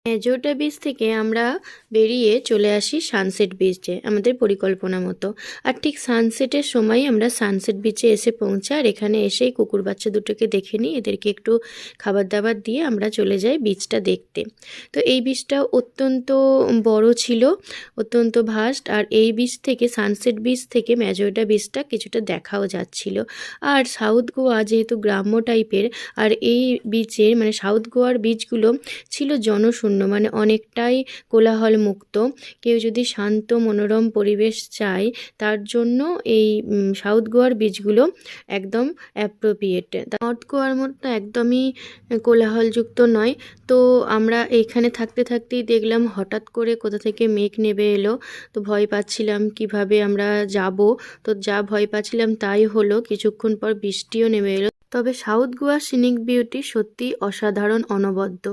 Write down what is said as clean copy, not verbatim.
মেজোটা beach থেকে আমরা বেরিয়ে চলে আসি সানসেট বিচে আমাদের পরিকল্পনা মতো। আর ঠিক সানসেটের সময় আমরা সানসেট বিচে এসে পৌঁছাই। আর এখানে এসেই কুকুর বাচ্চা দুটোকে দেখে নিই, এদেরকে একটু খাবার দাবার দিয়ে আমরা চলে যাই বিচটা দেখতে। তো এই বিচটা অত্যন্ত বড় ছিল, অত্যন্ত ভাস্ট। আর এই বিচ থেকে, সানসেট বিচ থেকে মেজোটা বিচটা কিছুটা দেখাও যাচ্ছিল। আর সাউথ গোয়া যেহেতু গ্রাম্য টাইপের, আর এই বিচের মানে সাউথ গোয়ার বিচগুলো ছিল জনশূন্য, মানে অনেকটাই কোলাহল মুক্ত। কেউ যদি শান্ত মনোরম পরিবেশ চায় তার জন্য এই সাউথ গোয়ার বিচগুলো একদম অ্যাপ্রোপ্রিয়েট। নর্থ গোয়ার মতো একদমই কোলাহলযুক্ত নয়। তো আমরা এইখানে থাকতে থাকতেই দেখলাম হঠাৎ করে কোথা থেকে মেঘ নেমে এলো। তো ভয় পাচ্ছিলাম কিভাবে আমরা যাব। তো যা ভয় পাচ্ছিলাম তাই হলো, কিছুক্ষণ পর বৃষ্টিও নেমে এলো। তবে সাউথ গোয়ার সিনিক বিউটি সত্যি অসাধারণ, অনবদ্য।